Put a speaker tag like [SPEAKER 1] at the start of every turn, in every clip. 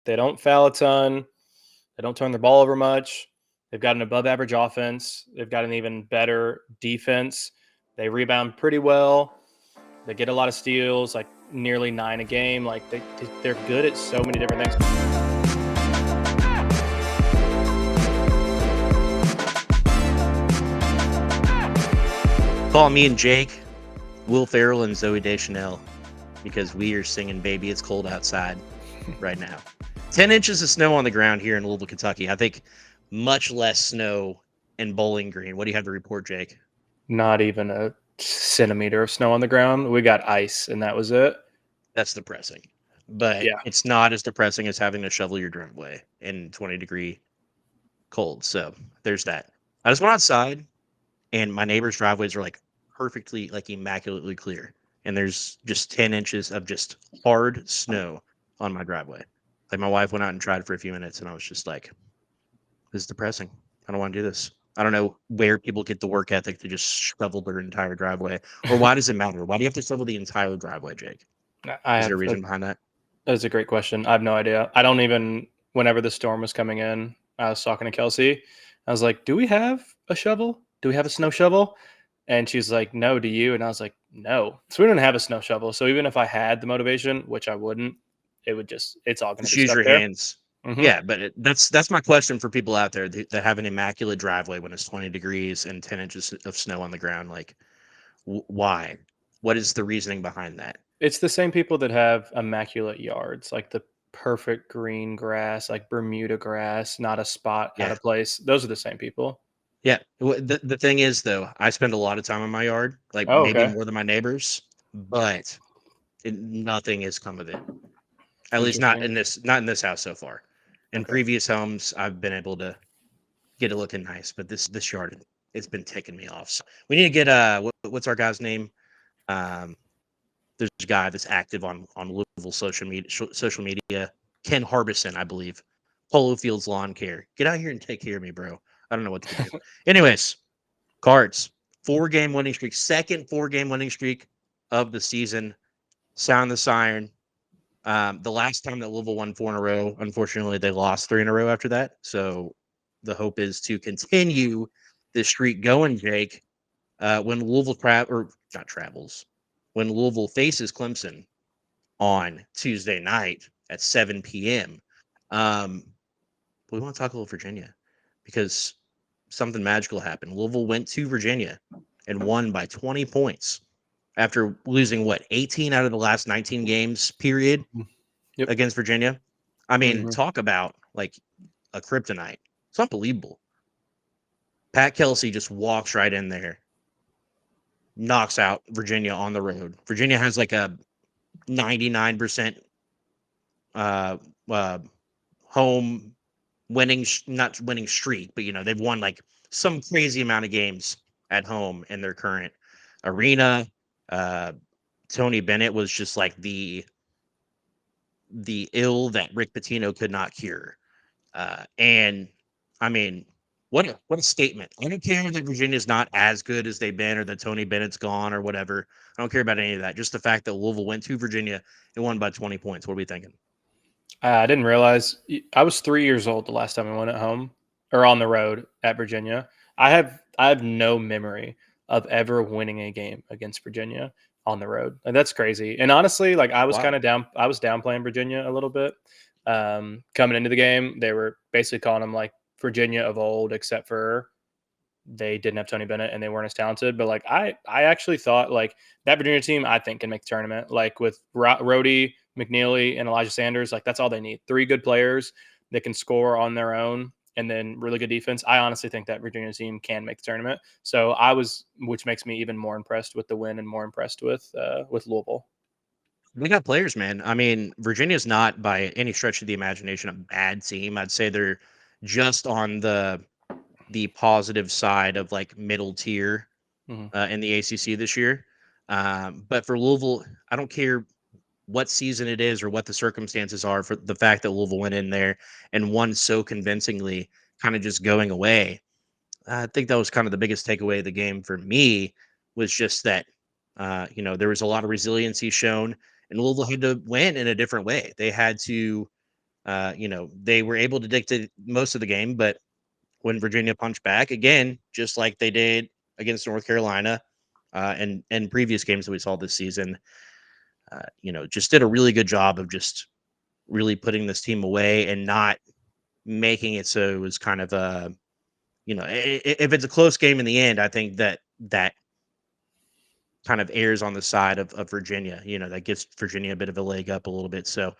[SPEAKER 1] They don't foul a ton. They don't turn the ball over much. They've got an above average offense. They've got an even better defense. They rebound pretty well. They get a lot of steals, like nearly 9 a game. Like they're good at so many different things.
[SPEAKER 2] Call me and Jake, Will Ferrell, and Zoe Deschanel, because we are singing Baby It's Cold Outside right now. 10 inches of snow on the ground here in Louisville, Kentucky. I think much less snow in Bowling Green. What do you have to report, Jake?
[SPEAKER 1] Not even a centimeter of snow on the ground. We got ice, and that was it.
[SPEAKER 2] That's depressing. But
[SPEAKER 1] yeah,
[SPEAKER 2] it's not as depressing as having to shovel your driveway in 20-degree cold. So there's that. I just went outside, and my neighbor's driveways are like perfectly, like immaculately clear. And there's just 10 inches of just hard snow on my driveway. Like my wife went out and tried it for a few minutes, and I was just like, this is depressing. I don't want to do this. I don't know where people get the work ethic to just shovel their entire driveway. Or why does it matter? Why do you have to shovel the entire driveway, Jake? Is there a reason behind that?
[SPEAKER 1] That's a great question. I have no idea. I don't even, whenever the storm was coming in, I was talking to Kelsey. I was like, do we have a shovel? Do we have a snow shovel? And she's like, no, do you? And I was like, no. So we don't have a snow shovel. So even if I had the motivation, which I wouldn't, it would just, it's all going to
[SPEAKER 2] use your
[SPEAKER 1] there.
[SPEAKER 2] hands. Mm-hmm. Yeah, but that's my question for people out there that have an immaculate driveway when it's 20 degrees and 10 inches of snow on the ground. Like, why? What is the reasoning behind that?
[SPEAKER 1] It's the same people that have immaculate yards, like the perfect green grass, like Bermuda grass, not a spot out of place. Those are the same people.
[SPEAKER 2] Yeah. The thing is, though, I spend a lot of time in my yard, like maybe more than my neighbors, but nothing has come of it. At least not in this house so far. In previous homes, I've been able to get it looking nice, but this yard, it's been ticking me off. So we need to get what's our guy's name? There's a guy that's active on Louisville social media. Ken Harbison, I believe. Polo Fields Lawn Care. Get out here and take care of me, bro. I don't know what to do. Anyways, Cards. 4-game winning streak. Second 4-game winning streak of the season. Sound the siren. The last time that Louisville won 4 in a row, unfortunately, they lost 3 in a row after that. So the hope is to continue this streak going, Jake. When Louisville when Louisville faces Clemson on Tuesday night at 7 p.m. We want to talk a little Virginia because something magical happened. Louisville went to Virginia and won by 20 points after losing 18 out of the last 19 games period against Virginia. I mean, talk about like a kryptonite. It's unbelievable. Pat Kelsey just walks right in there, knocks out Virginia on the road. Virginia has like a 99% home winning, not winning streak, but they've won like some crazy amount of games at home in their current arena. Tony Bennett was just like the ill that Rick Pitino could not cure. And I mean, what a statement. I don't care that Virginia's not as good as they've been or that Tony Bennett's gone or whatever. I don't care about any of that. Just the fact that Louisville went to Virginia and won by 20 points. What are we thinking?
[SPEAKER 1] I didn't realize I was 3 years old the last time I went at home or on the road at Virginia. I have no memory of ever winning a game against Virginia on the road. Like, that's crazy. And honestly, like I was kind of downplaying Virginia a little bit. Coming into the game, they were basically calling them like Virginia of old, except for they didn't have Tony Bennett and they weren't as talented. But like I actually thought like that Virginia team, I think, can make the tournament. Like with Rhodey, McNeely, and Elijah Sanders, like that's all they need. 3 good players that can score on their own and then really good defense. I honestly think that Virginia team can make the tournament. So which makes me even more impressed with the win and more impressed with Louisville.
[SPEAKER 2] We got players, man. I mean, Virginia's not by any stretch of the imagination a bad team. I'd say they're just on the positive side of like middle tier in the ACC this year. But for Louisville, I don't care what season it is or what the circumstances are, for the fact that Louisville went in there and won so convincingly, kind of just going away. I think that was kind of the biggest takeaway of the game for me, was just that, there was a lot of resiliency shown, and Louisville had to win in a different way. They had to They were able to dictate most of the game, but when Virginia punched back again, just like they did against North Carolina, and previous games that we saw this season, just did a really good job of just really putting this team away and not making it so it was kind of a, if it's a close game in the end, I think that kind of airs on the side of Virginia. That gives Virginia a bit of a leg up a little bit. So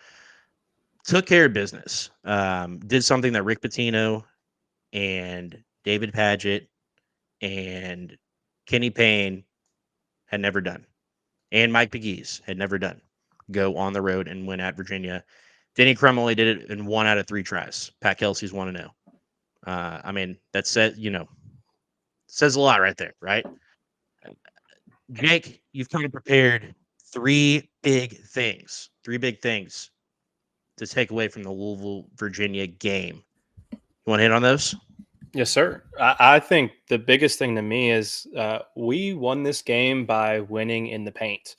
[SPEAKER 2] took care of business. Did something that Rick Pitino and David Padgett and Kenny Payne had never done, and Mike Pegues had never done. Go on the road and win at Virginia. Denny Crum only did it in 1 out of 3 tries. Pat Kelsey's 1-0. I mean, that says a lot right there, right? Jake, you've kind of prepared 3 big things to take away from the Louisville, Virginia game. You want to hit on those?
[SPEAKER 1] Yes, sir. I think the biggest thing to me is we won this game by winning in the paint,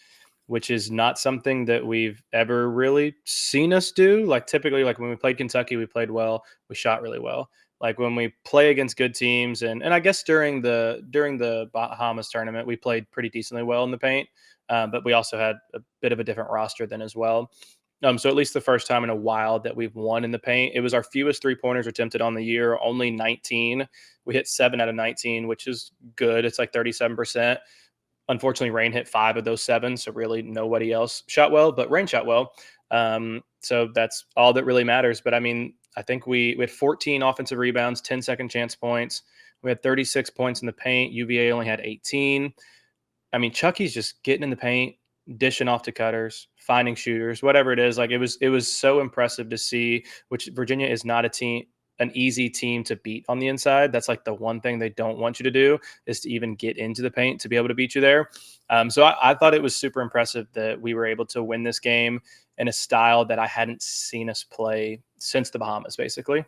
[SPEAKER 1] which is not something that we've ever really seen us do. Like typically, like when we played Kentucky, we played well, we shot really well. Like when we play against good teams, and I guess during the Bahamas tournament, we played pretty decently well in the paint, but we also had a bit of a different roster then as well. So at least the first time in a while that we've won in the paint. It was our fewest 3-pointers attempted on the year, only 19. We hit 7 out of 19, which is good. It's like 37%. Unfortunately, Rain hit 5 of those 7, so really nobody else shot well, but Rain shot well. So that's all that really matters. But I mean, I think we had 14 offensive rebounds, 10 second chance points. We had 36 points in the paint. UVA only had 18. I mean, Chucky's just getting in the paint, dishing off to cutters, finding shooters, whatever it is. Like it was so impressive to see, which Virginia is not an easy team to beat on the inside. That's like the one thing they don't want you to do, is to even get into the paint to be able to beat you there. So I thought it was super impressive that we were able to win this game in a style that I hadn't seen us play since the Bahamas, basically.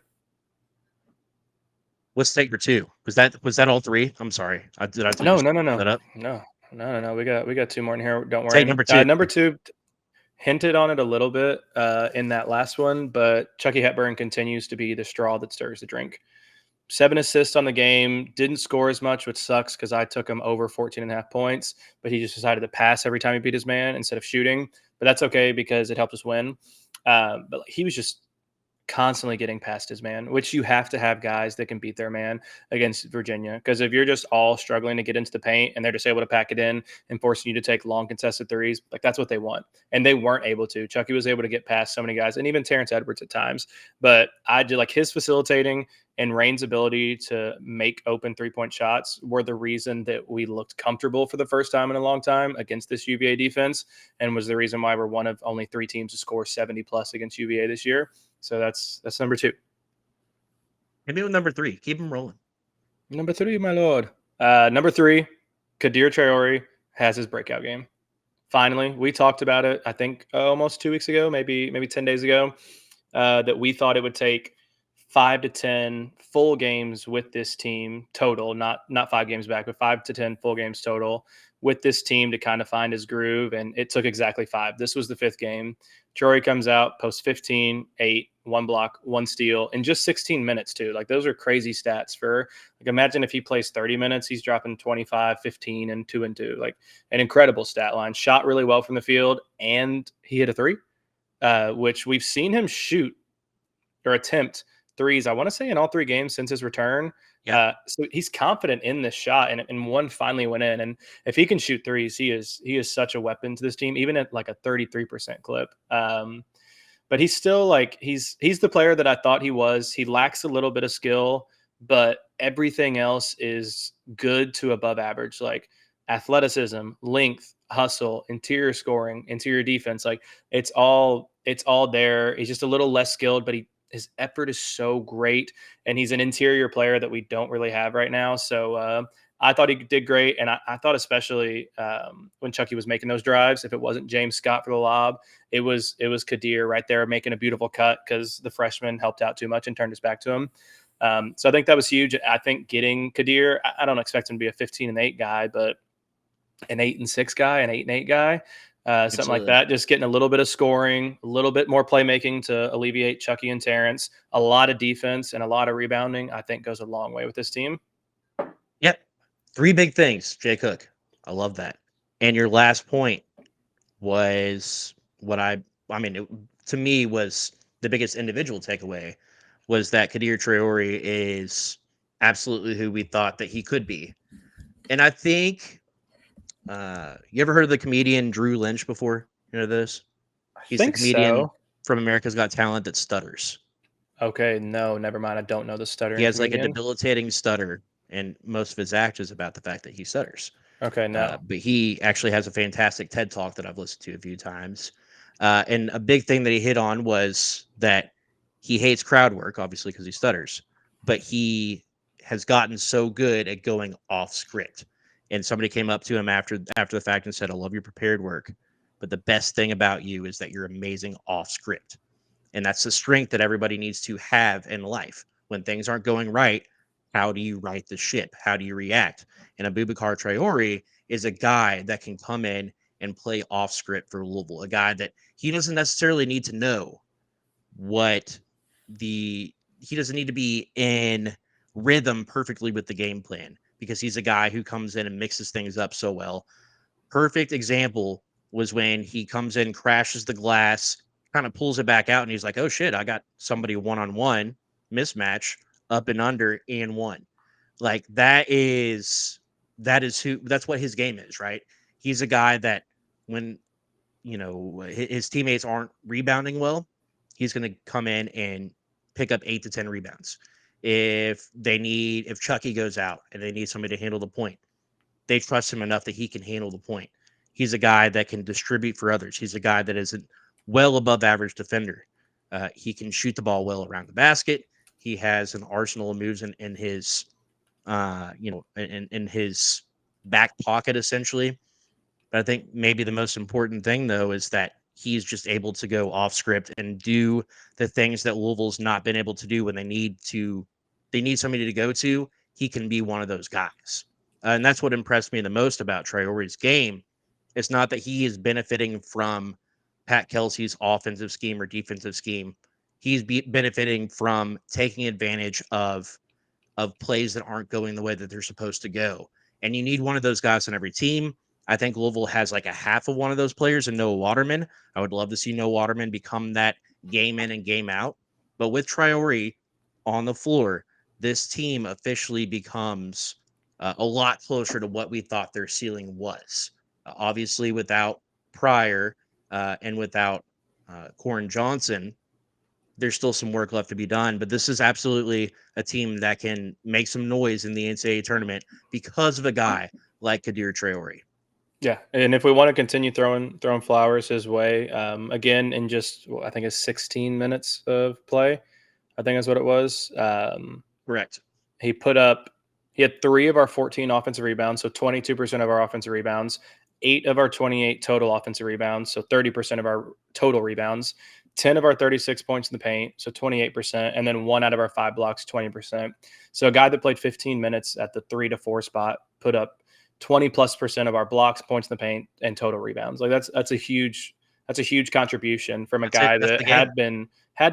[SPEAKER 2] What's take your 2? Was that all 3? I'm sorry. Did I
[SPEAKER 1] No.
[SPEAKER 2] that up?
[SPEAKER 1] No. We got 2 more in here. Don't worry.
[SPEAKER 2] Take number 2.
[SPEAKER 1] Number 2 hinted on it a little bit in that last one, but Chucky Hepburn continues to be the straw that stirs the drink. 7 assists on the game, didn't score as much, which sucks because I took him over 14.5 points, but he just decided to pass every time he beat his man instead of shooting. But that's okay because it helped us win. But he was just constantly getting past his man, which you have to have guys that can beat their man against Virginia. Because if you're just all struggling to get into the paint and they're just able to pack it in and forcing you to take long contested threes, like that's what they want. And they weren't able to. Chucky was able to get past so many guys, and even Terrence Edwards at times. But I did like his facilitating and Rain's ability to make open 3-point shots were the reason that we looked comfortable for the first time in a long time against this UVA defense, and was the reason why we're one of only 3 teams to score 70 plus against UVA this year. So that's number 2.
[SPEAKER 2] Hit me with number 3. Keep him rolling.
[SPEAKER 1] Number 3, my lord. Number 3, Kadir Traore has his breakout game. Finally, we talked about it, I think almost 2 weeks ago, maybe 10 days ago, that we thought it would take 5 to 10 full games with this team total, not 5 games back, but 5 to 10 full games total with this team to kind of find his groove. And it took exactly 5. This was the 5th game. Traore comes out, posts 15, 8, 1 block, 1 steal in just 16 minutes too. Like those are crazy stats for, like, imagine if he plays 30 minutes, he's dropping 25, 15 and 2 and 2, like an incredible stat line. Shot really well from the field, and he hit a 3, which we've seen him shoot or attempt threes, I want to say, in all 3 games since his return. Yeah. So he's confident in this shot, and one finally went in. And if he can shoot threes, he is such a weapon to this team, even at like a 33% clip. But he's still like, he's the player that I thought he was. He lacks a little bit of skill, but everything else is good to above average, like athleticism, length, hustle, interior scoring, interior defense. Like it's all there. He's just a little less skilled, but his effort is so great, and he's an interior player that we don't really have right now. So I thought he did great, and I thought especially when Chucky was making those drives, if it wasn't James Scott for the lob, it was Kadir right there making a beautiful cut because the freshman helped out too much and turned his back to him. So I think that was huge. I think getting Kadir, I don't expect him to be a 15 and 8 guy, but an 8 and 6 guy, an 8 and 8 guy. something like that. Just getting a little bit of scoring, a little bit more playmaking to alleviate Chucky and Terrence. A lot of defense and a lot of rebounding, I think, goes a long way with this team.
[SPEAKER 2] Yep. 3 big things, Jay Cook. I love that. And your last point was what to me was the biggest individual takeaway was that Kadir Traore is absolutely who we thought that he could be. And I think, you ever heard of the comedian Drew Lynch before? You know this? He's the comedian from America's Got Talent that stutters.
[SPEAKER 1] Okay, no, never mind. I don't know the stuttering.
[SPEAKER 2] He has
[SPEAKER 1] comedian.
[SPEAKER 2] like a debilitating stutter, and most of his act is about the fact that he stutters.
[SPEAKER 1] Okay, no.
[SPEAKER 2] But he actually has a fantastic TED Talk that I've listened to a few times. And a big thing that he hit on was that he hates crowd work, obviously, because he stutters, but he has gotten so good at going off script. And somebody came up to him after the fact and said, "I love your prepared work, but the best thing about you is that you're amazing off script." And that's the strength that everybody needs to have in life. When things aren't going right, how do you right the ship? How do you react? And Aboubacar Traore is a guy that can come in and play off script for Louisville, a guy that he doesn't necessarily need to know he doesn't need to be in rhythm perfectly with the game plan because he's a guy who comes in and mixes things up so well. Perfect example was when he comes in, crashes the glass, kind of pulls it back out, and he's like, "Oh shit, I got somebody one-on-one mismatch up and under and one." Like that's what his game is, right? He's a guy that when his teammates aren't rebounding well, he's going to come in and pick up 8 to 10 rebounds. If Chucky goes out and they need somebody to handle the point, they trust him enough that he can handle the point. He's a guy that can distribute for others. He's a guy that is a well above average defender. He can shoot the ball well around the basket. He has an arsenal of moves in his, in his back pocket, essentially. But I think maybe the most important thing, though, is that he's just able to go off script and do the things that Louisville's not been able to do when they need somebody to go to. He can be one of those guys. And that's what impressed me the most about Traore's game. It's not that he is benefiting from Pat Kelsey's offensive scheme or defensive scheme. He's benefiting from taking advantage of plays that aren't going the way that they're supposed to go. And you need one of those guys on every team. I think Louisville has like a half of one of those players in Noah Waterman. I would love to see Noah Waterman become that game in and game out. But with Traore on the floor, this team officially becomes a lot closer to what we thought their ceiling was. Obviously, without Pryor and without Corin Johnson, there's still some work left to be done. But this is absolutely a team that can make some noise in the NCAA tournament because of a guy like Kadir Traore.
[SPEAKER 1] Yeah, and if we want to continue throwing flowers his way, again in just I think it's 16 minutes of play, I think that's what it was.
[SPEAKER 2] Correct.
[SPEAKER 1] He had 3 of our 14 offensive rebounds, so 22% of our offensive rebounds, 8 of our 28 total offensive rebounds, so 30% of our total rebounds, 10 of our 36 points in the paint, so 28%, and then 1 out of our 5 blocks, 20%. So a guy that played 15 minutes at the 3 to 4 spot put up 20+% of our blocks, points in the paint, and total rebounds. Like that's a huge contribution from a guy that had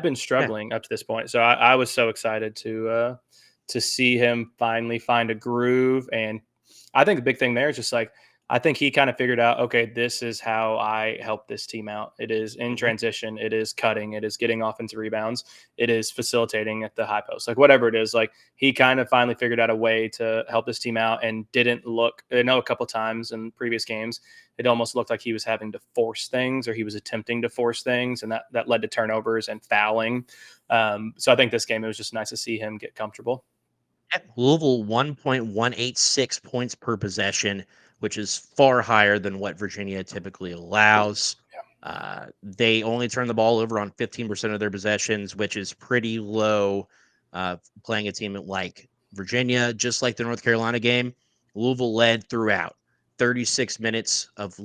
[SPEAKER 1] been struggling up to this point. So I was so excited to see him finally find a groove. And I think the big thing there is just like I think he kind of figured out, okay, this is how I help this team out. It is in transition. It is cutting. It is getting offensive rebounds. It is facilitating at the high post. Like whatever it is, like he kind of finally figured out a way to help this team out and didn't look, I know a couple times in previous games, it almost looked like he was having to force things or he was attempting to force things. And that led to turnovers and fouling. So I think this game, it was just nice to see him get comfortable.
[SPEAKER 2] Louisville 1.186 points per possession, which is far higher than what Virginia typically allows. They only turn the ball over on 15% of their possessions, which is pretty low playing a team like Virginia. Just like the North Carolina game, Louisville led throughout. 36 minutes of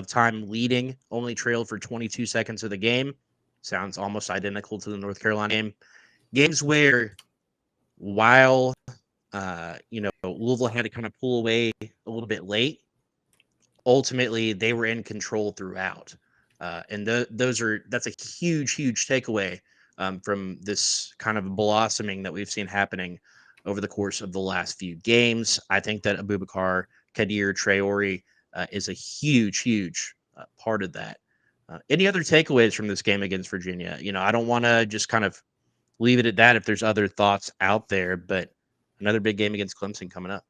[SPEAKER 2] time leading, only trailed for 22 seconds of the game. Sounds almost identical to the North Carolina game. Games where while Louisville had to kind of pull away a little bit late, ultimately they were in control throughout. And that's a huge, huge takeaway from this kind of blossoming that we've seen happening over the course of the last few games. I think that Aboubacar Traore is a huge, huge part of that. Any other takeaways from this game against Virginia? I don't want to just kind of leave it at that if there's other thoughts out there, but another big game against Clemson coming up.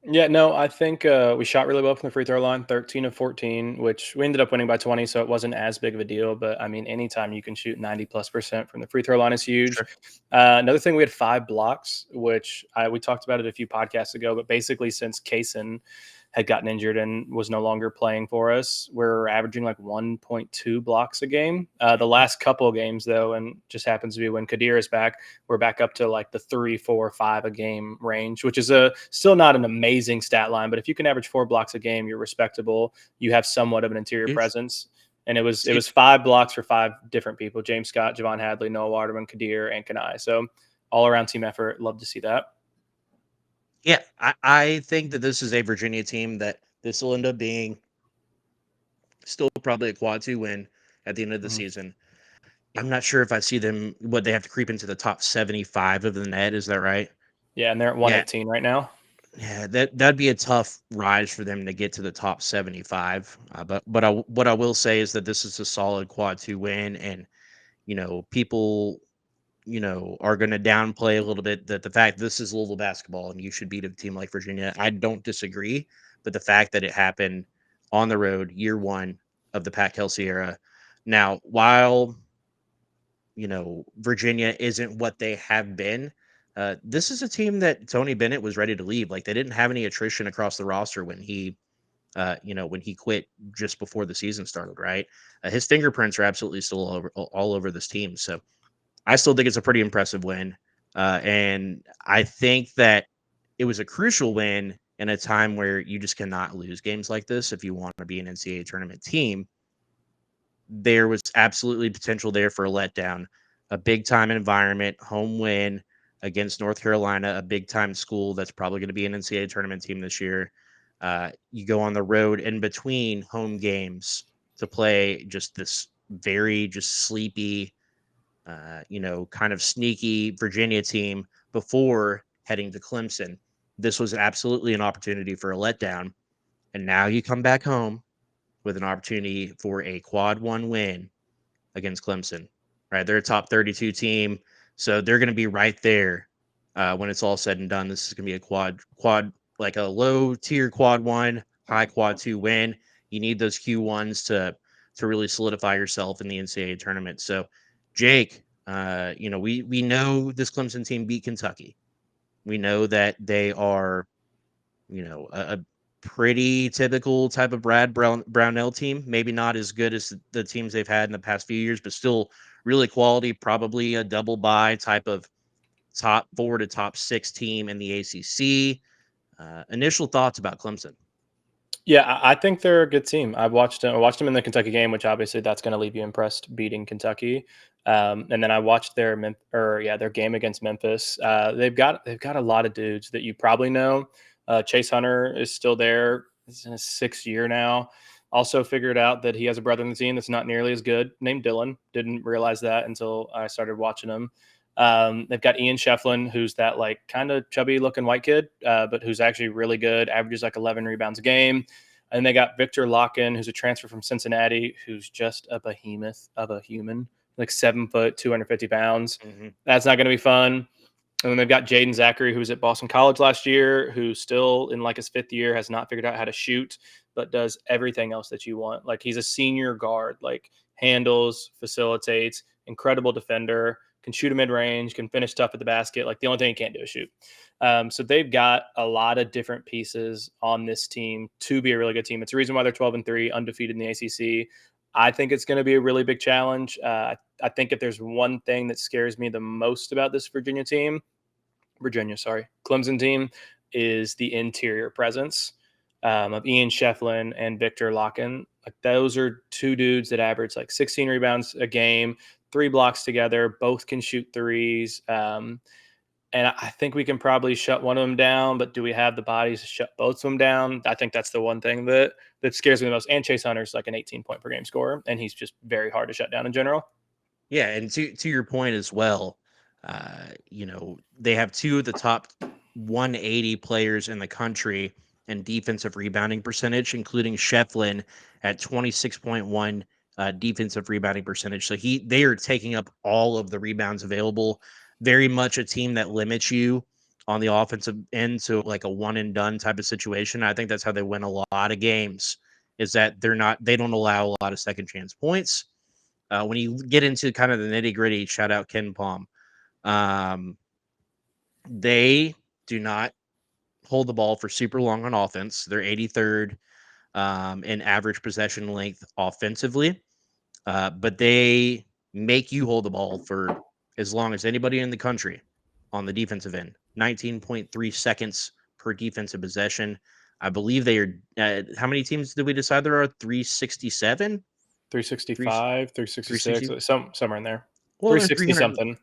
[SPEAKER 1] Yeah, no, I think we shot really well from the free throw line, 13 of 14, which we ended up winning by 20, so it wasn't as big of a deal. But I mean, anytime you can shoot 90+% from the free throw line is huge.
[SPEAKER 2] Sure.
[SPEAKER 1] Another thing, we had 5 blocks, which we talked about it a few podcasts ago. But basically, since Kaysen had gotten injured and was no longer playing for us, we're averaging like 1.2 blocks a game. The last couple of games, though, and just happens to be when Kadir is back, we're back up to like the 3, 4, 5 a game range, which is still not an amazing stat line. But if you can average 4 blocks a game, you're respectable. You have somewhat of an interior presence. And it was 5 blocks for 5 different people: James Scott, Javon Hadley, Noah Waterman, Kadir, and Kanai. So all around team effort. Love to see that.
[SPEAKER 2] Yeah, I think that this is a Virginia team that this will end up being still probably a quad 2 win at the end of the season. I'm not sure if I see them, what they have to creep into the top 75 of the net. Is that right?
[SPEAKER 1] Yeah, and they're at 118 right now.
[SPEAKER 2] Yeah, that'd be a tough rise for them to get to the top 75. But what I will say is that this is a solid quad 2 win, and people are going to downplay a little bit that the fact this is Louisville basketball and you should beat a team like Virginia. I don't disagree, but the fact that it happened on the road, year 1 of the Pat Kelsey era. Now, while Virginia isn't what they have been, this is a team that Tony Bennett was ready to leave. Like, they didn't have any attrition across the roster when he quit just before the season started. Right, his fingerprints are absolutely still all over this team. So I still think it's a pretty impressive win. And I think that it was a crucial win in a time where you just cannot lose games like this if you want to be an NCAA tournament team. There was absolutely potential there for a letdown. A big time environment, home win against North Carolina, a big time school that's probably going to be an NCAA tournament team this year. You go on the road in between home games to play just this very just sleepy, kind of sneaky Virginia team before heading to Clemson. This was absolutely an opportunity for a letdown. And now you come back home with an opportunity for a quad 1 win against Clemson. Right, they're a top 32 team, so they're going to be right there when it's all said and done. This is going to be a quad, like a low tier quad 1, high quad 2 win. You need those Q1s to really solidify yourself in the NCAA tournament. So, Jake, we know this Clemson team beat Kentucky. We know that they are, a pretty typical type of Brownell team. Maybe not as good as the teams they've had in the past few years, but still really quality. Probably a double bye type of top 4 to top 6 team in the ACC. Initial thoughts about Clemson?
[SPEAKER 1] Yeah, I think they're a good team. I watched them in the Kentucky game, which obviously that's going to leave you impressed, beating Kentucky. And then I watched their game against Memphis. They've got a lot of dudes that you probably know. Chase Hunter is still there. He's in his 6th year now. Also figured out that he has a brother on the team that's not nearly as good, named Dylan. Didn't realize that until I started watching him. They've got Ian Shefflin, who's that like kind of chubby looking white kid, but who's actually really good, averages like 11 rebounds a game. And they got Victor Locken, who's a transfer from Cincinnati, who's just a behemoth of a human, like 7 foot, 250 pounds. Mm-hmm. That's not going to be fun. And then they've got Jaden Zachary, who's at Boston College last year, who's still in like his 5th year, has not figured out how to shoot, but does everything else that you want. Like, he's a senior guard, like handles, facilitates, incredible defender, can shoot a mid-range, can finish tough at the basket. Like, the only thing he can't do is shoot. So they've got a lot of different pieces on this team to be a really good team. It's the reason why they're 12-3, undefeated in the ACC. I think it's going to be a really big challenge. I think if there's one thing that scares me the most about this Clemson team, is the interior presence of Ian Shefflin and Victor Locken. Like, those are 2 dudes that average like 16 rebounds a game, 3 blocks together, both can shoot threes. And I think we can probably shut one of them down, but do we have the bodies to shut both of them down? I think that's the one thing that scares me the most. And Chase Hunter's like an 18-point per game scorer, and he's just very hard to shut down in general.
[SPEAKER 2] Yeah, and to your point as well, they have two of the top 180 players in the country in defensive rebounding percentage, including Shefflin at 26.1 defensive rebounding percentage. So they are taking up all of the rebounds available. Very much a team that limits you on the offensive end, so like a one and done type of situation. I think that's how they win a lot of games. Is that they don't allow a lot of second chance points. When you get into kind of the nitty gritty, shout out Ken Palm. They do not hold the ball for super long on offense. They're 83rd in average possession length offensively, but they make you hold the ball for as long as anybody in the country on the defensive end. 19.3 seconds per defensive possession. I believe they are. How many teams did we decide there are? 367.
[SPEAKER 1] 365, 366, somewhere in there.
[SPEAKER 2] Well,
[SPEAKER 1] 360 something.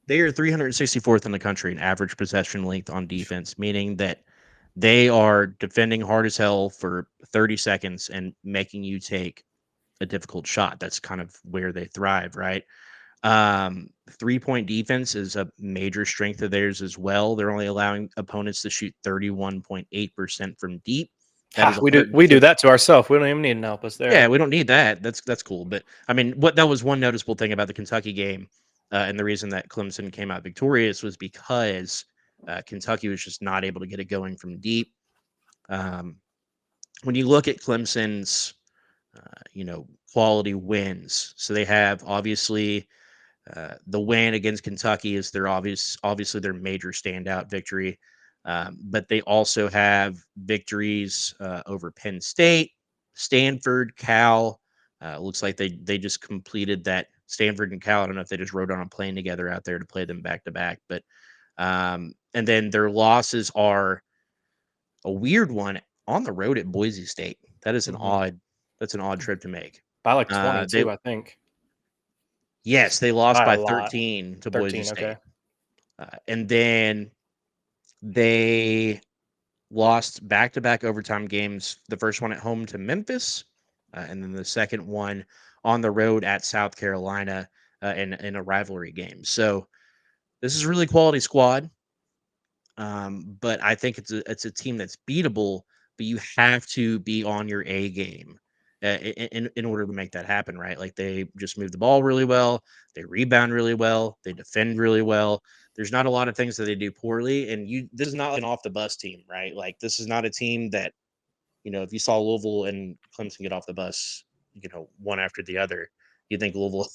[SPEAKER 2] They are 364th in the country in average possession length on defense, meaning that they are defending hard as hell for 30 seconds and making you take a difficult shot. That's kind of where they thrive, right? 3-point defense is a major strength of theirs as well. They're only allowing opponents to shoot 31.8% from deep.
[SPEAKER 1] We do that to ourselves. We don't even need to help us there.
[SPEAKER 2] Yeah, we don't need that. That's cool. But I mean, that was one noticeable thing about the Kentucky game, and the reason that Clemson came out victorious was because Kentucky was just not able to get it going from deep. When you look at Clemson's, quality wins, so they have obviously the win against Kentucky is obviously their major standout victory. But they also have victories over Penn State, Stanford, Cal. Looks like they just completed that. Stanford and Cal, I don't know if they just rode on a plane together out there to play them back to back. But and then their losses are a weird one on the road at Boise State. That is an odd trip to make.
[SPEAKER 1] By like 22, I think.
[SPEAKER 2] Yes, they lost by 13 to Boise State.
[SPEAKER 1] Okay.
[SPEAKER 2] And then they lost back-to-back overtime games. The first one at home to Memphis, and then the second one on the road at South Carolina in a rivalry game. So this is a really quality squad, but I think it's a team that's beatable. But you have to be on your A game in order to make that happen, right? Like they just move the ball really well, they rebound really well, they defend really well. There's not a lot of things that they do poorly, and this is not like an off the bus team, right? Like this is not a team that, if you saw Louisville and Clemson get off the bus, one after the other, you think Louisville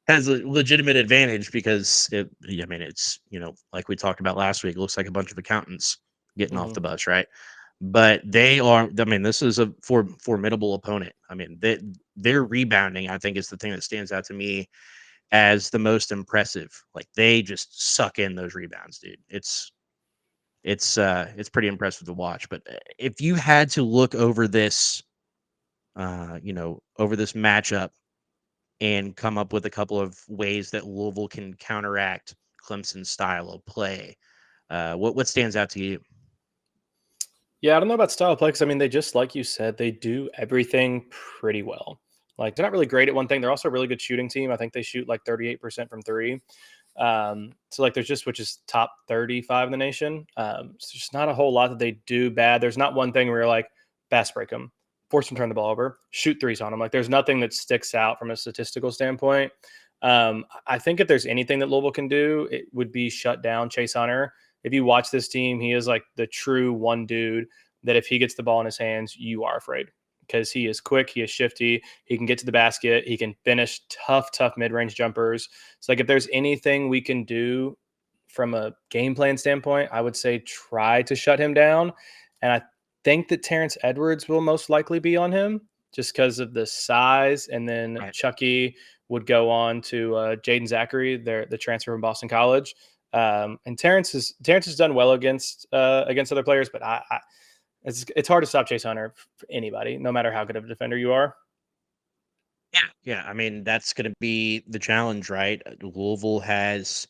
[SPEAKER 2] has a legitimate advantage because it's like we talked about last week, it looks like a bunch of accountants getting off the bus, right? But this is a formidable opponent. I mean, their rebounding, I think, is the thing that stands out to me as the most impressive. Like they just suck in those rebounds, dude. It's pretty impressive to watch. But if you had to look over this, over this matchup and come up with a couple of ways that Louisville can counteract Clemson's style of play, what stands out to you?
[SPEAKER 1] Yeah, I don't know about style of play because, they just, like you said, they do everything pretty well. Like, they're not really great at one thing. They're also a really good shooting team. I think they shoot like 38% from three. So, like, which is top 35 in the nation. So there's just not a whole lot that they do bad. There's not one thing where you're like, fast break them, force them to turn the ball over, shoot threes on them. Like, there's nothing that sticks out from a statistical standpoint. I think if there's anything that Louisville can do, it would be shut down Chase Hunter. If you watch this team, he is like the true one dude that if he gets the ball in his hands, you are afraid because he is quick, he is shifty, he can get to the basket, he can finish tough mid-range jumpers. So like if there's anything we can do from a game plan standpoint, I would say try to shut him down. And I think that Terrence Edwards will most likely be on him just because of the size. And then Chucky would go on to Jaden Zachary, the transfer from Boston College. And Terrence has done well against other players, but it's hard to stop Chase Hunter for anybody, no matter how good of a defender you are.
[SPEAKER 2] Yeah. I mean, that's going to be the challenge, right? Louisville has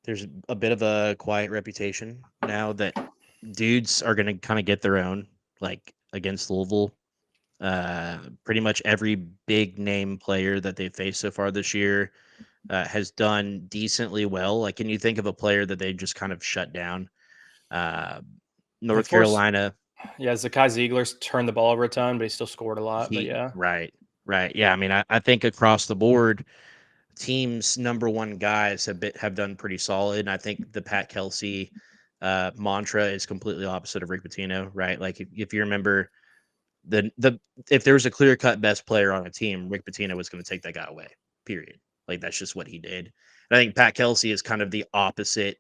[SPEAKER 2] there's a bit of a quiet reputation now that dudes are going to kind of get their own, like against Louisville. Pretty much every big name player that they've faced so far this year has done decently well. Like, can you think of a player that they just kind of shut down? Uh,
[SPEAKER 1] They
[SPEAKER 2] North
[SPEAKER 1] forced,
[SPEAKER 2] Carolina.
[SPEAKER 1] yeah, Zakai Ziegler's turned the ball over a ton, but he still scored a lot. But yeah,
[SPEAKER 2] Right, right. Yeah, I mean, I think across the board, teams' number one guys have done pretty solid. And I think the Pat Kelsey mantra is completely opposite of Rick Pitino, right? Like if you remember the if there was a clear cut best player on a team, Rick Pitino was going to take that guy away. Period. Like that's just what he did. And I think Pat Kelsey is kind of the opposite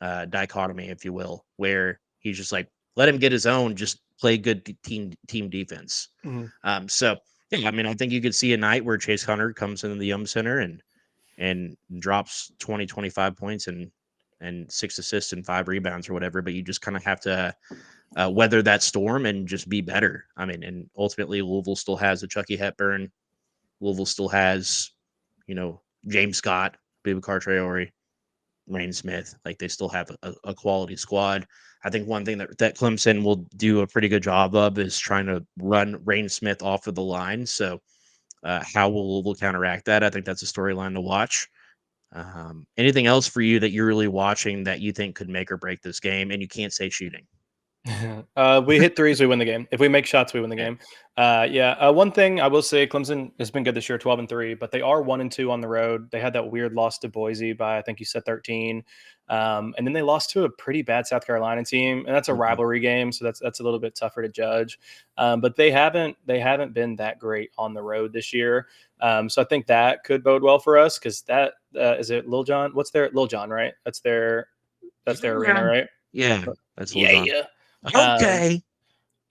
[SPEAKER 2] dichotomy, if you will, where he's just like let him get his own, just play good team defense. So yeah, I mean, I think you could see a night where Chase Hunter comes into the Yum Center and drops 20, 25 points and 6 assists and 5 rebounds or whatever. But you just kind of have to weather that storm and just be better. I mean, and ultimately Louisville still has a Chucky Hepburn. Louisville still has, James Scott, Aboubacar Traore, Rain Smith. Like they still have a quality squad. I think one thing that Clemson will do a pretty good job of is trying to run Rain Smith off of the line. So how will Louisville counteract that? I think that's a storyline to watch. Anything else for you that you're really watching that you think could make or break this game? And you can't say shooting.
[SPEAKER 1] We hit threes, we win the game. If we make shots, we win the
[SPEAKER 2] Yeah.
[SPEAKER 1] game. One thing I will say, Clemson has been good this year, 12-3, but they are 1-2 on the road. They had that weird loss to Boise by I think you said 13, and then they lost to a pretty bad South Carolina team, and that's a rivalry game, so that's a little bit tougher to judge. But they haven't been that great on the road this year. So I think that could bode well for us because that is it. Lil John, what's their Lil John, right? That's their arena, right?
[SPEAKER 2] Yeah, that's Lil John.
[SPEAKER 1] Yeah.
[SPEAKER 2] Okay.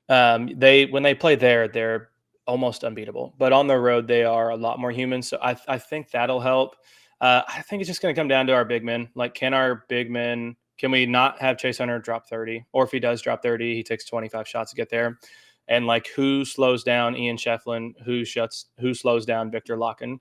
[SPEAKER 1] They when they play there, they're almost unbeatable. But on the road, they are a lot more human. So I think that'll help. I think it's just going to come down to our big men. Like, can we not have Chase Hunter drop 30? Or if he does drop 30, he takes 25 shots to get there. And like, who slows down Ian Shefflin? Who slows down Victor Locken?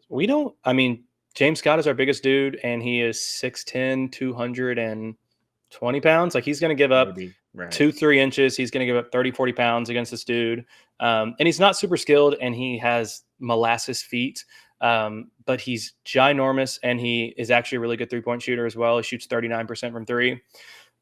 [SPEAKER 1] We don't. I mean, James Scott is our biggest dude, and he is 6'10", 220 pounds. Like, he's going to give up
[SPEAKER 2] Maybe. Right.
[SPEAKER 1] 2-3 inches. He's going to give up 30, 40 pounds against this dude. And he's not super skilled, and he has molasses feet. But he's ginormous, and he is actually a really good three-point shooter as well. He shoots 39% from three.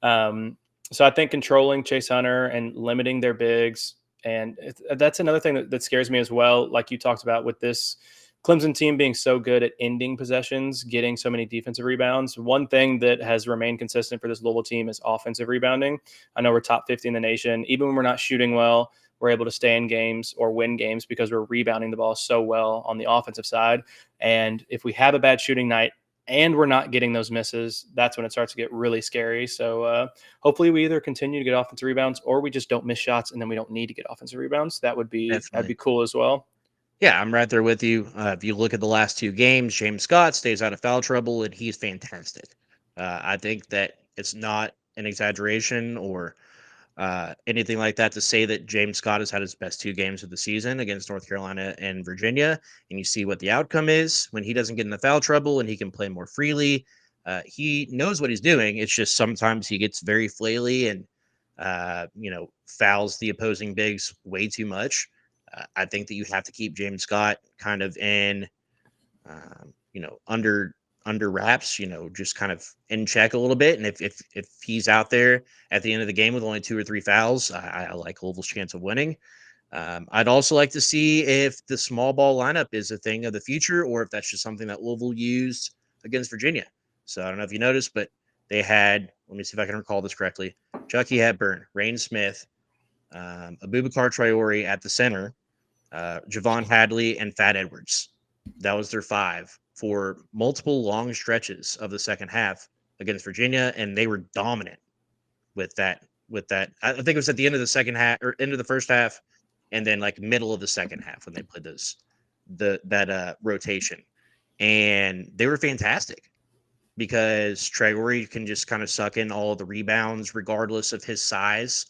[SPEAKER 1] So I think controlling Chase Hunter and limiting their bigs, and that's another thing that scares me as well, like you talked about with this Clemson team being so good at ending possessions, getting so many defensive rebounds. One thing that has remained consistent for this Louisville team is offensive rebounding. I know we're top 50 in the nation. Even when we're not shooting well, we're able to stay in games or win games because we're rebounding the ball so well on the offensive side. And if we have a bad shooting night and we're not getting those misses, that's when it starts to get really scary. So hopefully we either continue to get offensive rebounds or we just don't miss shots and then we don't need to get offensive rebounds. That'd be cool as well.
[SPEAKER 2] Yeah, I'm right there with you. If you look at the last 2 games, James Scott stays out of foul trouble, and he's fantastic. I think that it's not an exaggeration or anything like that to say that James Scott has had his best 2 games of the season against North Carolina and Virginia. And you see what the outcome is when he doesn't get in the foul trouble and he can play more freely. He knows what he's doing. It's just sometimes he gets very flaily and, fouls the opposing bigs way too much. I think that you have to keep James Scott kind of in, under wraps, just kind of in check a little bit. And if he's out there at the end of the game with only 2 or 3 fouls, I like Louisville's chance of winning. I'd also like to see if the small ball lineup is a thing of the future or if that's just something that Louisville used against Virginia. So I don't know if you noticed, but they had, let me see if I can recall this correctly, Chucky Hepburn, Rain Smith, Aboubacar Traore at the center, Javon Hadley, and Fat Edwards. That was their 5 for multiple long stretches of the second half against Virginia, and they were dominant with that. I think it was at the end of the second half or end of the first half, and then like middle of the second half when they played that rotation, and they were fantastic because Traore can just kind of suck in all of the rebounds regardless of his size.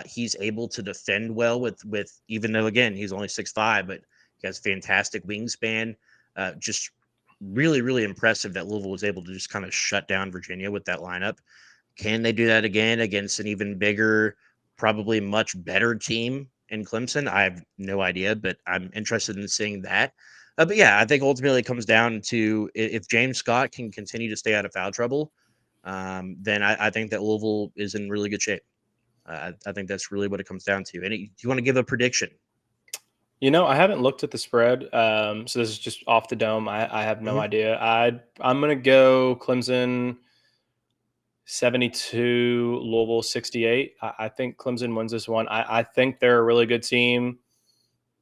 [SPEAKER 2] He's able to defend well with even though again he's only 6'5", but he has fantastic wingspan. Just really, really impressive that Louisville was able to just kind of shut down Virginia with that lineup. Can they do that again against an even bigger, probably much better team in Clemson? I have no idea, but I'm interested in seeing that. But yeah, I think ultimately it comes down to if James Scott can continue to stay out of foul trouble, then I think that Louisville is in really good shape. I think that's really what it comes down to. And do you want to give a prediction?
[SPEAKER 1] I haven't looked at the spread, so this is just off the dome. I have no idea. I'm gonna go Clemson 72, Louisville 68. I think Clemson wins this one. I think they're a really good team.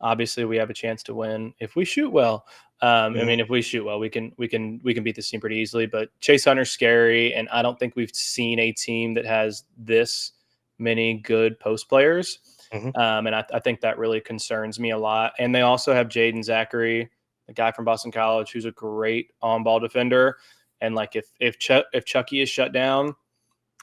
[SPEAKER 1] Obviously, we have a chance to win if we shoot well. I mean, if we shoot well, we can beat this team pretty easily. But Chase Hunter's scary, and I don't think we've seen a team that has this many good post players. And I think that really concerns me a lot. And they also have Jaden Zachary, the guy from Boston College, who's a great on ball defender. And like if Chucky is shut down,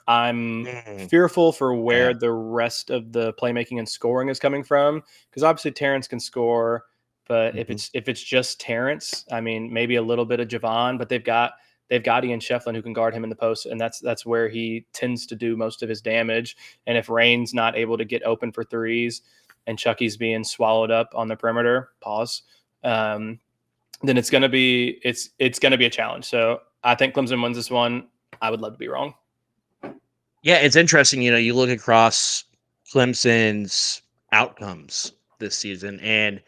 [SPEAKER 1] I'm fearful for where the rest of the playmaking and scoring is coming from, because obviously Terrence can score, but if it's just Terrence, I mean, maybe a little bit of Javon, but they've got Ian Shefflin who can guard him in the post, and that's where he tends to do most of his damage. And if Rain's not able to get open for threes and Chucky's being swallowed up on the perimeter, then it's gonna be a challenge. So I think Clemson wins this one. I would love to be wrong.
[SPEAKER 2] Yeah, it's interesting. You look across Clemson's outcomes this season, and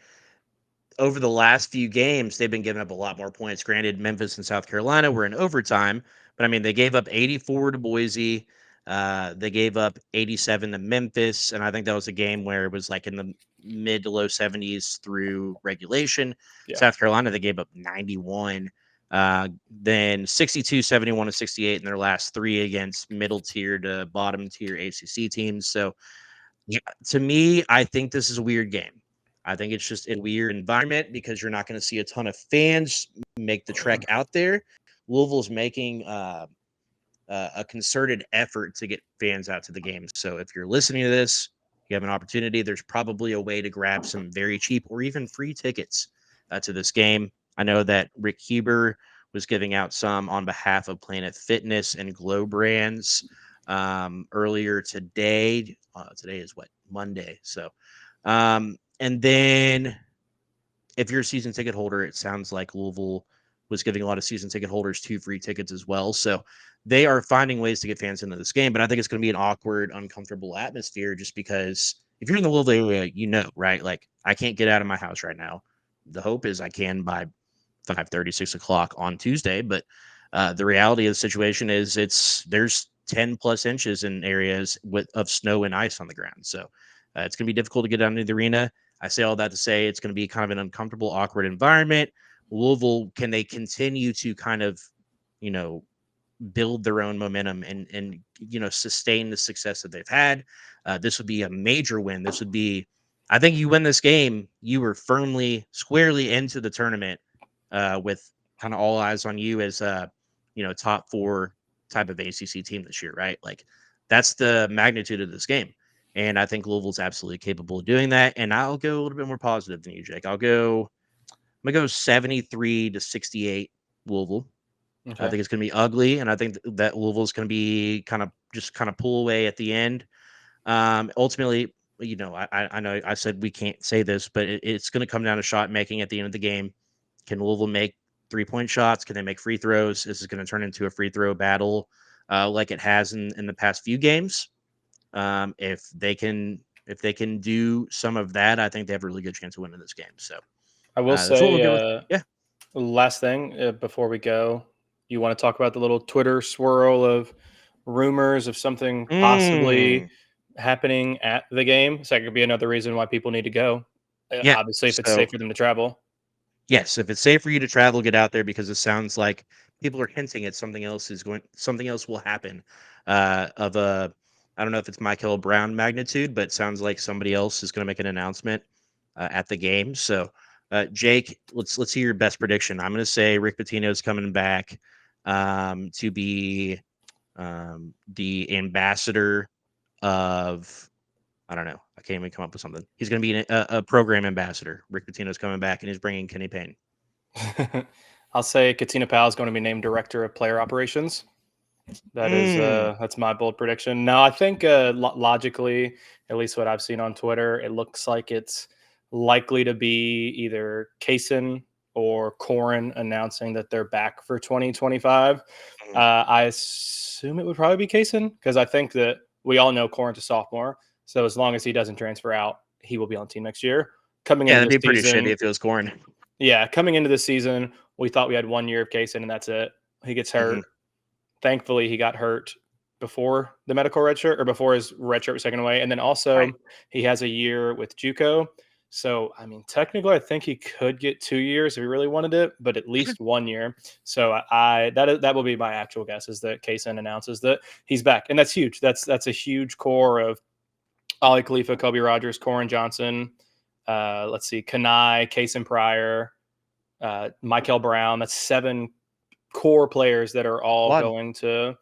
[SPEAKER 2] over the last few games, they've been giving up a lot more points. Granted, Memphis and South Carolina were in overtime, but I mean, they gave up 84 to Boise. They gave up 87 to Memphis, and I think that was a game where it was like in the mid to low 70s through regulation. Yeah. South Carolina, they gave up 91. Then 62, 71, and 68 in their last three against middle tier to bottom tier ACC teams. So, yeah, to me, I think this is a weird game. I think it's just a weird environment because you're not going to see a ton of fans make the trek out there. Louisville's making a concerted effort to get fans out to the game. So if you're listening to this, you have an opportunity. There's probably a way to grab some very cheap or even free tickets to this game. I know that Rick Huber was giving out some on behalf of Planet Fitness and Glow Brands earlier today. Today is what? Monday. So, and then if you're a season ticket holder, it sounds like Louisville was giving a lot of season ticket holders 2 free tickets as well. So they are finding ways to get fans into this game, but I think it's going to be an awkward, uncomfortable atmosphere just because if you're in the Louisville area, right? Like I can't get out of my house right now. The hope is I can by 5:30, 6 o'clock on Tuesday, but the reality of the situation is there's 10 plus inches in areas of snow and ice on the ground. So it's going to be difficult to get down to the arena. I say all that to say it's going to be kind of an uncomfortable, awkward environment. Louisville, can they continue to kind of, build their own momentum and sustain the success that they've had? This would be a major win. This would be, I think you win this game, you were firmly, squarely into the tournament with kind of all eyes on you as top 4 type of ACC team this year, right? Like that's the magnitude of this game. And I think Louisville's absolutely capable of doing that. And I'll go a little bit more positive than you, Jake. I'm going to go 73 to 68 Louisville. Okay. I think it's going to be ugly. And I think that Louisville's going to be kind of pull away at the end. Ultimately, I know I said we can't say this, but it's going to come down to shot making at the end of the game. Can Louisville make 3-point shots? Can they make free throws? This is going to turn into a free throw battle like it has in the past few games. If they can do some of that, I think they have a really good chance of winning this game. So
[SPEAKER 1] I will say, last thing before we go, you want to talk about the little Twitter swirl of rumors of something possibly happening at the game? So that could be another reason why people need to go. Yeah, obviously, if it's safe for them to travel.
[SPEAKER 2] Yes, if it's safe for you to travel, get out there because it sounds like people are hinting at something else will happen. I don't know if it's Michael Brown magnitude, but it sounds like somebody else is going to make an announcement at the game. So, Jake, let's hear your best prediction. I'm going to say Rick Pitino is coming back to be the ambassador of. I don't know. I can't even come up with something. He's going to be a program ambassador. Rick Pitino is coming back, and he's bringing Kenny Payne.
[SPEAKER 1] I'll say Katina Powell is going to be named Director of Player Operations. That's my bold prediction. No, I think logically, at least what I've seen on Twitter, it looks like it's likely to be either Kaysen or Corin announcing that they're back for 2025. I assume it would probably be Kaysen because I think that we all know Corin's a sophomore. So as long as he doesn't transfer out, he will be on the team next year.
[SPEAKER 2] That'd be pretty shitty if it was Corin.
[SPEAKER 1] Yeah, coming into the season, we thought we had 1 year of Kaysen and that's it. He gets hurt. Thankfully, he got hurt before the medical redshirt or before his redshirt was taken away. And then also he has a year with JUCO. So, I mean, technically, I think he could get 2 years if he really wanted it, but at least 1 year. So that will be my actual guess is that Kaysen announces that he's back. And that's huge. That's a huge core of Ali Khalifa, Kobe Rogers, Corin Johnson. Let's see, Kanai, Kaysen Pryor, Michael Brown. That's 7 core players that are all going to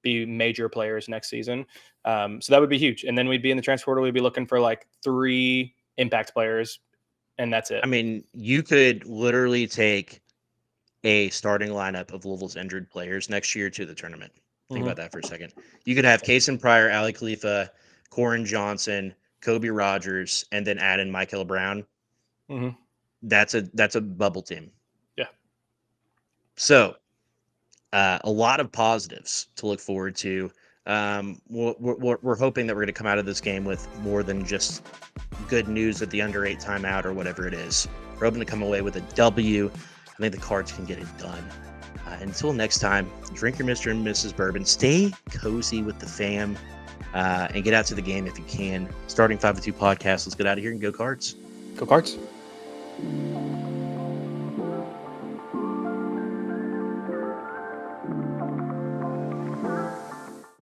[SPEAKER 1] be major players next season. So that would be huge. And then we'd be in the transfer portal. We'd be looking for like 3 impact players, and that's it.
[SPEAKER 2] I mean, you could literally take a starting lineup of Louisville's injured players next year to the tournament. Think about that for a second. You could have Kaysen Pryor, Ali Khalifa, Corin Johnson, Kobe Rogers, and then add in Michael Brown. That's a bubble team.
[SPEAKER 1] Yeah.
[SPEAKER 2] So, a lot of positives to look forward to. We're hoping that we're going to come out of this game with more than just good news at the under 8 timeout or whatever it is. We're hoping to come away with a W. I think the Cards can get it done. Until next time, drink your Mr. and Mrs. Bourbon. Stay cozy with the fam and get out to the game if you can. Starting 502 podcast. Let's get out of here and go Cards.
[SPEAKER 1] Go Cards.